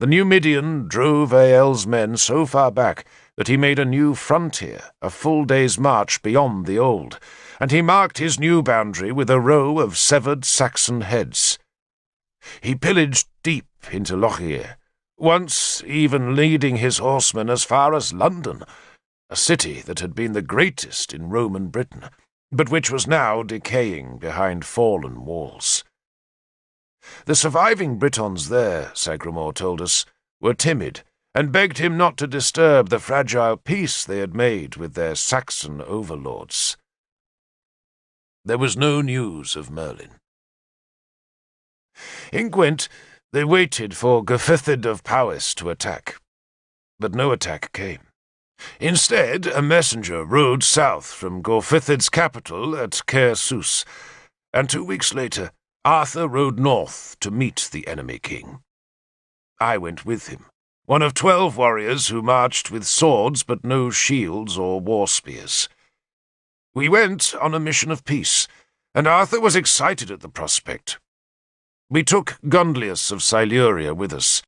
The Numidian drove Ael's men so far back that he made a new frontier, a full day's march beyond the old, and he marked his new boundary with a row of severed Saxon heads. He pillaged deep into Lochir, once even leading his horsemen as far as London, a city that had been the greatest in Roman Britain, but which was now decaying behind fallen walls. The surviving Britons there, Sagramore told us, were timid, and begged him not to disturb the fragile peace they had made with their Saxon overlords. There was no news of Merlin. In Gwent, they waited for Gerfythid of Powys to attack, but no attack came. Instead, a messenger rode south from Gorfythid's capital at Caer Sus, and 2 weeks later, Arthur rode north to meet the enemy king. I went with him, one of 12 warriors who marched with swords but no shields or war spears. We went on a mission of peace, and Arthur was excited at the prospect. We took Gundlius of Siluria with us,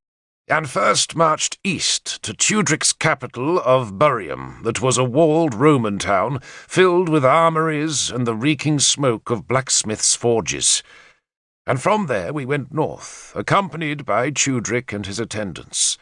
and first marched east to Tudric's capital of Burium, that was a walled Roman town filled with armories and the reeking smoke of blacksmiths' forges. And from there we went north, accompanied by Tudric and his attendants.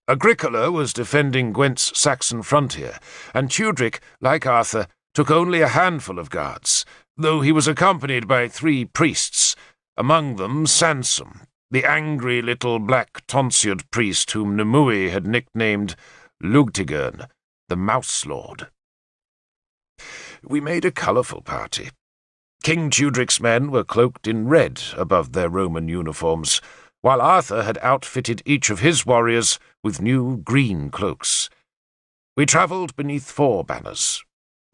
Agricola was defending Gwent's Saxon frontier, and Tudric, like Arthur, took only a handful of guards, though he was accompanied by 3 priests, among them Sansom, the angry little black tonsured priest whom Nimue had nicknamed Lugtigern, the Mouse Lord. We made a colourful party. King Tudric's men were cloaked in red above their Roman uniforms, while Arthur had outfitted each of his warriors with new green cloaks. We travelled beneath 4 banners: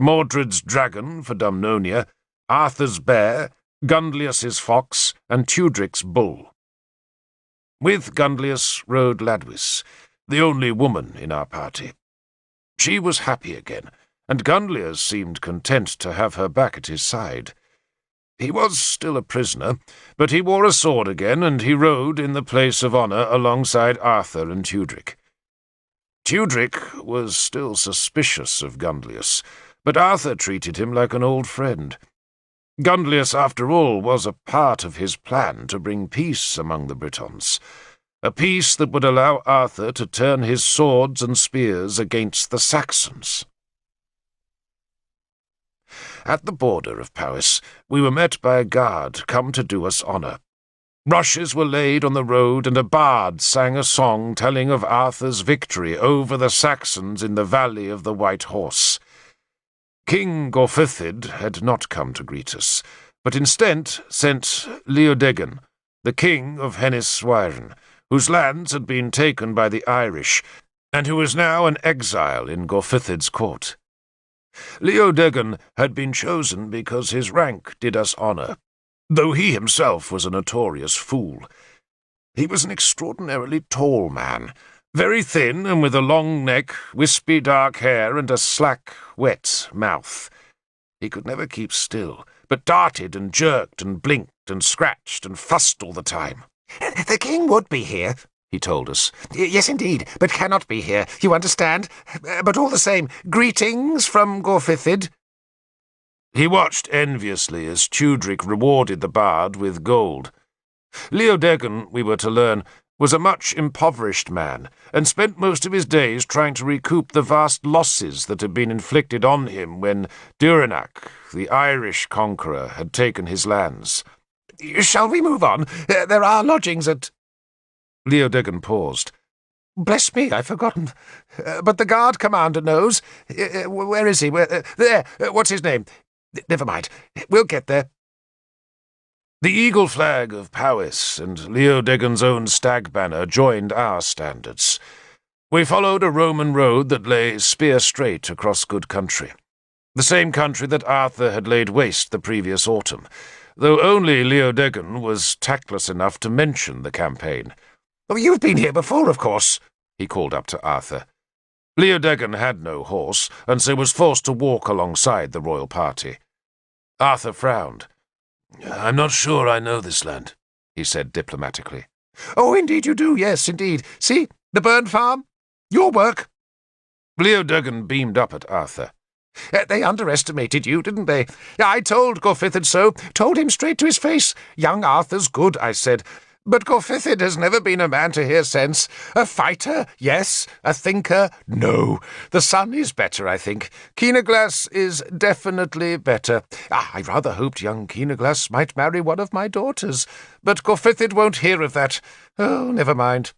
Mordred's dragon for Dumnonia, Arthur's bear, Gundlius's fox, and Tudric's bull. With Gundlius rode Ladwis, the only woman in our party. She was happy again, and Gundlius seemed content to have her back at his side. He was still a prisoner, but he wore a sword again, and he rode in the place of honour alongside Arthur and Tudric. Tudric was still suspicious of Gundlius, but Arthur treated him like an old friend. Gundlius, after all, was a part of his plan to bring peace among the Britons, a peace that would allow Arthur to turn his swords and spears against the Saxons. At the border of Powys, we were met by a guard come to do us honour. Rushes were laid on the road, and a bard sang a song telling of Arthur's victory over the Saxons in the Valley of the White Horse. King Gorfythid had not come to greet us, but instead sent Leodegan, the king of Henys-Sweiren, whose lands had been taken by the Irish, and who was now an exile in Gorfythid's court. Leodegan had been chosen because his rank did us honour, though he himself was a notorious fool. He was an extraordinarily tall man, very thin and with a long neck, wispy dark hair, and a slack, wet mouth. He could never keep still, but darted and jerked and blinked and scratched and fussed all the time. "The king would be here," he told us. "Yes, indeed, but cannot be here, you understand? But all the same, greetings from Gorfythid." He watched enviously as Tudric rewarded the bard with gold. Leodegan, we were to learn, was a much impoverished man, and spent most of his days trying to recoup the vast losses that had been inflicted on him when Durinach, the Irish conqueror, had taken his lands. "Shall we move on? There are lodgings at—" Leodegan paused. "Bless me, I've forgotten. But the guard commander knows. Where is he? There. What's his name? Never mind. We'll get there." The eagle flag of Powys and Leodegan's own stag banner joined our standards. We followed a Roman road that lay spear-straight across good country, the same country that Arthur had laid waste the previous autumn, though only Leodegan was tactless enough to mention the campaign. "Oh, you've been here before, of course," he called up to Arthur. Leodegan had no horse, and so was forced to walk alongside the royal party. Arthur frowned. "I'm not sure I know this land," he said diplomatically. Oh, indeed you do, yes, indeed. See, the Burn Farm? Your work. Leodoghan beamed up at Arthur. They underestimated you, didn't they? I told Gorfithid so, told him straight to his face. Young Arthur's good, I said. But Gorfithid has never been a man to hear sense. A fighter, yes. A thinker, no. The son is better, I think. Keenaglass is definitely better. I rather hoped young Keenaglass might marry one of my daughters. But Gorfithid won't hear of that. Oh, never mind.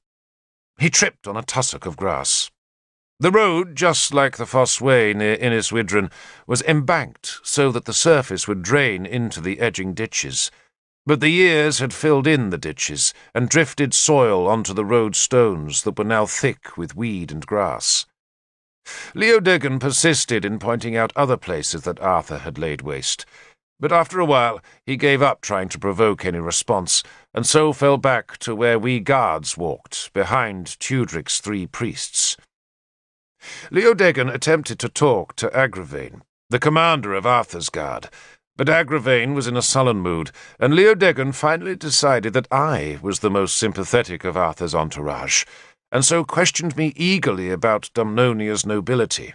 He tripped on a tussock of grass. The road, just like the Foss Way near Inniswydran, was embanked so that the surface would drain into the edging ditches. But the years had filled in the ditches and drifted soil onto the road stones that were now thick with weed and grass. Leodoghan persisted in pointing out other places that Arthur had laid waste, but after a while he gave up trying to provoke any response, and so fell back to where we guards walked, behind Tudric's 3 priests. Leodoghan attempted to talk to Agravain, the commander of Arthur's guard, but Agravain was in a sullen mood, and Leodoghan finally decided that I was the most sympathetic of Arthur's entourage, and so questioned me eagerly about Dumnonia's nobility.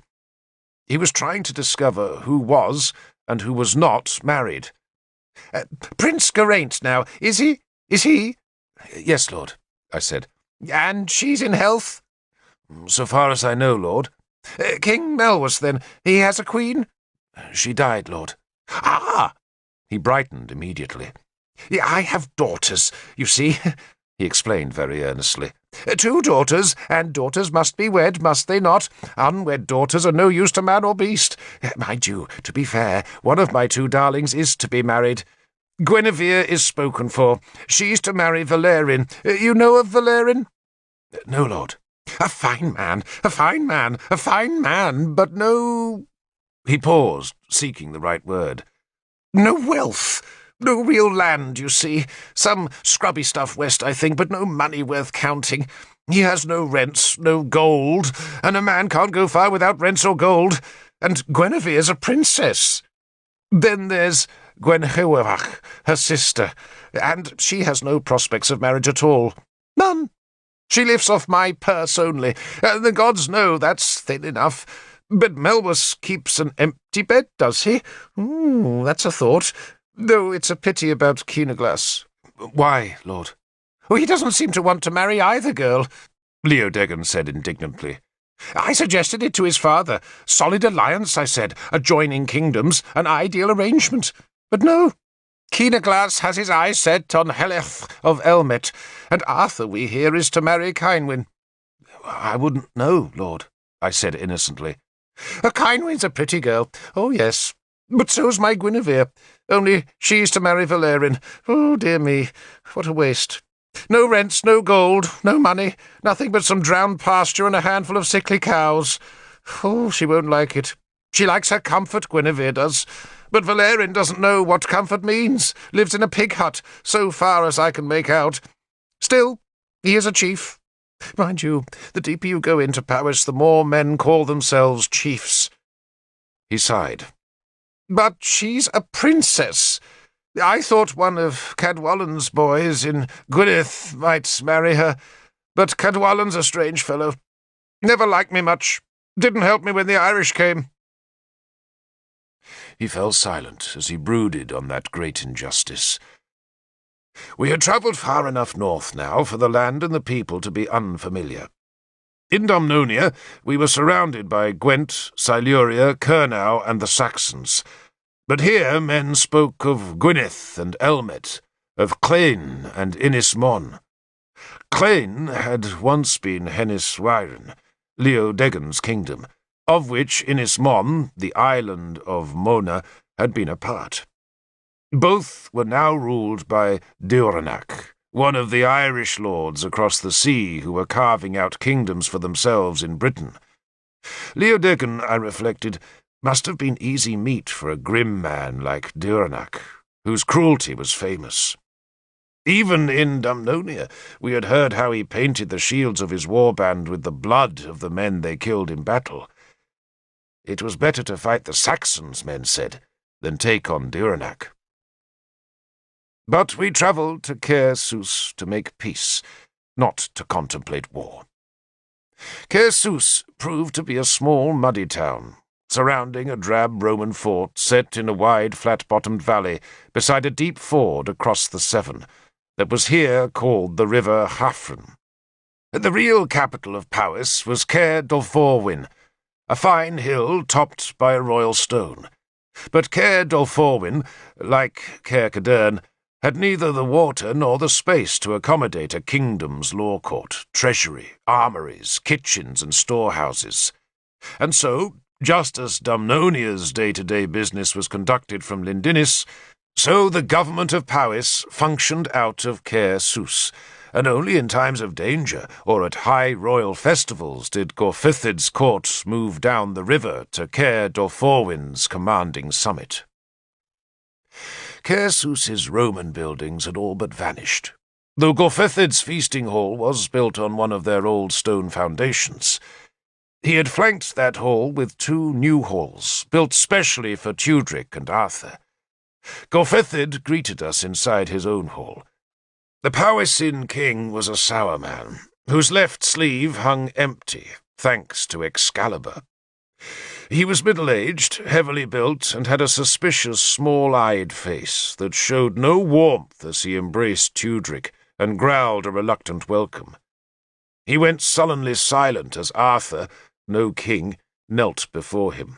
He was trying to discover who was and who was not married. Prince Geraint, now, is he? Is he? Yes, Lord, I said. And she's in health? So far as I know, Lord. King Melwas, then, he has a queen? She died, Lord. Ah! He brightened immediately. I have daughters, you see, he explained very earnestly. 2 daughters, and daughters must be wed, must they not? Unwed daughters are no use to man or beast. Mind you, to be fair, one of my 2 darlings is to be married. Guinevere is spoken for. She's to marry Valerian. You know of Valerian? No, Lord. A fine man, a fine man, a fine man, but no— He paused, seeking the right word. No wealth, no real land, you see. Some scrubby stuff west, I think, but no money worth counting. He has no rents, no gold, and a man can't go far without rents or gold. And Guinevere's a princess. Then there's Gwenhwyfach, her sister, and she has no prospects of marriage at all. None. She lives off my purse only. The gods know that's thin enough. But Melwas keeps an empty bed, does he? That's a thought. Though it's a pity about Keenaglass. Why, Lord? Oh, he doesn't seem to want to marry either girl, Leodoghan said indignantly. I suggested it to his father. Solid alliance, I said. Adjoining kingdoms, an ideal arrangement. But no. Keenaglass has his eyes set on Heleth of Elmet, and Arthur, we hear, is to marry Cynwyn. I wouldn't know, Lord, I said innocently. Cynwyn's a pretty girl. Oh, yes. But so's my Guinevere. Only she's to marry Valerian. Oh, dear me, what a waste. No rents, no gold, no money, nothing but some drowned pasture and a handful of sickly cows. Oh, she won't like it. She likes her comfort, Guinevere does. But Valerian doesn't know what comfort means. Lives in a pig hut, so far as I can make out. Still, he is a chief. Mind you, the deeper you go into Powys, the more men call themselves chiefs. He sighed. But she's a princess. I thought one of Cadwallan's boys in Gwynedd might marry her, but Cadwallan's a strange fellow. Never liked me much. Didn't help me when the Irish came. He fell silent as he brooded on that great injustice. We had travelled far enough north now for the land and the people to be unfamiliar. In Dumnonia we were surrounded by Gwent, Siluria, Kurnow, and the Saxons. But here men spoke of Gwynedd and Elmet, of Clain and Ynys Mon. Clain had once been Henyswyren, Leodoghan's kingdom, of which Ynys Mon, the island of Mona, had been a part. Both were now ruled by Duranach, one of the Irish lords across the sea who were carving out kingdoms for themselves in Britain. Leodoghan, I reflected, must have been easy meat for a grim man like Duranach, whose cruelty was famous. Even in Dumnonia we had heard how he painted the shields of his warband with the blood of the men they killed in battle. It was better to fight the Saxons, men said, than take on Duranach. But we travelled to Caer Sws to make peace, not to contemplate war. Caer Sws proved to be a small, muddy town, surrounding a drab Roman fort set in a wide, flat-bottomed valley beside a deep ford across the Severn, that was here called the River Hafren. The real capital of Powys was Caer Dolforwyn, a fine hill topped by a royal stone. But Caer Dolforwyn, like Caer Cadern, had neither the water nor the space to accommodate a kingdom's law court, treasury, armories, kitchens, and storehouses. And so, just as Dumnonia's day-to-day business was conducted from Lindinnis, so the government of Powys functioned out of Caer Sws, and only in times of danger or at high royal festivals did Gorfythid's court move down the river to Caer Dolforwyn's commanding summit. Caer Sws' Roman buildings had all but vanished, though Gorfythid's feasting hall was built on one of their old stone foundations. He had flanked that hall with 2 new halls, built specially for Tudric and Arthur. Gorfythid greeted us inside his own hall. The Powyscian king was a sour man, whose left sleeve hung empty, thanks to Excalibur. He was middle-aged, heavily built, and had a suspicious, small-eyed face that showed no warmth as he embraced Tudric and growled a reluctant welcome. He went sullenly silent as Arthur, no king, knelt before him.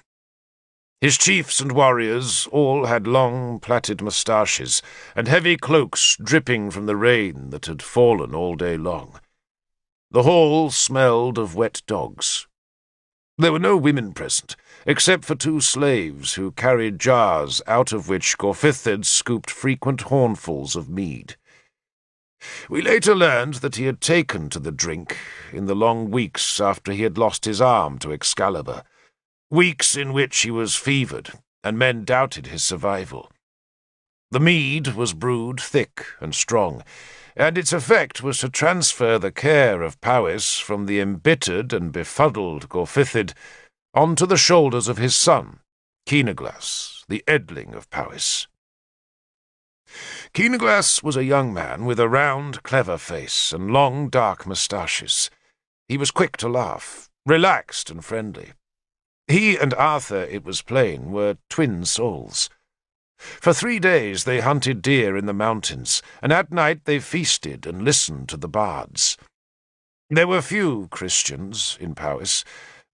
His chiefs and warriors all had long, plaited moustaches and heavy cloaks dripping from the rain that had fallen all day long. The hall smelled of wet dogs. There were no women present, except for 2 slaves who carried jars out of which Gorfythid scooped frequent hornfuls of mead. We later learned that he had taken to the drink in the long weeks after he had lost his arm to Excalibur, weeks in which he was fevered, and men doubted his survival. The mead was brewed thick and strong, and its effect was to transfer the care of Powys from the embittered and befuddled Gorfythid onto the shoulders of his son, Keenaglas, the Edling of Powys. Keenaglas was a young man with a round, clever face and long, dark moustaches. He was quick to laugh, relaxed and friendly. He and Arthur, it was plain, were twin souls. For 3 days they hunted deer in the mountains, and at night they feasted and listened to the bards. There were few Christians in Powys,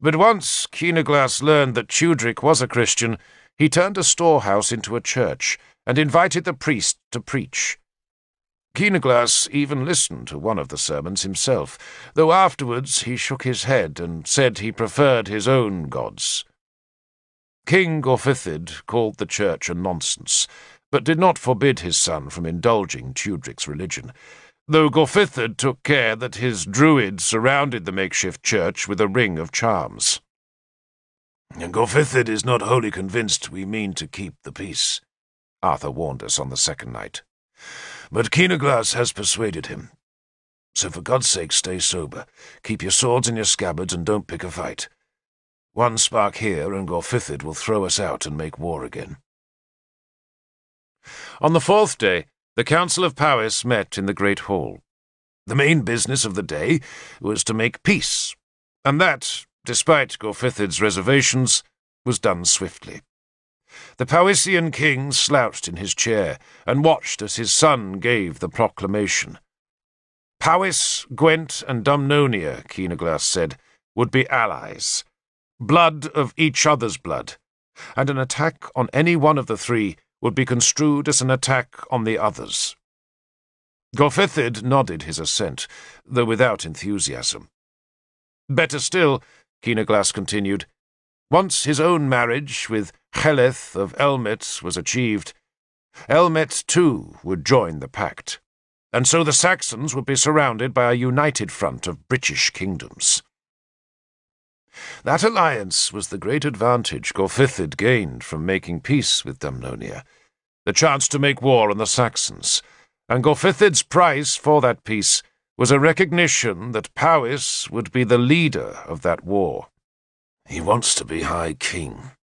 but once Keenaglas learned that Tudric was a Christian, he turned a storehouse into a church and invited the priest to preach. Keenaglas even listened to one of the sermons himself, though afterwards he shook his head and said he preferred his own gods. King Gorfythid called the church a nonsense, but did not forbid his son from indulging Tudric's religion, though Gorfythid took care that his druid surrounded the makeshift church with a ring of charms. "Gorfythid is not wholly convinced we mean to keep the peace," Arthur warned us on the second night. "But Keenaglas has persuaded him. So for God's sake stay sober, keep your swords in your scabbards and don't pick a fight. One spark here and Gorfythid will throw us out and make war again." On the 4th day, the Council of Powys met in the Great Hall. The main business of the day was to make peace, and that, despite Gorfythid's reservations, was done swiftly. The Powyscian king slouched in his chair and watched as his son gave the proclamation. Powys, Gwent, and Dumnonia, Keenaglas said, would be allies, blood of each other's blood, and an attack on any one of the 3 would be construed as an attack on the others. Gorfythid nodded his assent, though without enthusiasm. Better still, Keenaglas continued, once his own marriage with Heleth of Elmet was achieved, Elmet too would join the pact, and so the Saxons would be surrounded by a united front of British kingdoms. That alliance was the great advantage Gorfythid gained from making peace with Dumnonia, the chance to make war on the Saxons, and Gorfythid's price for that peace was a recognition that Powys would be the leader of that war. "He wants to be High King,"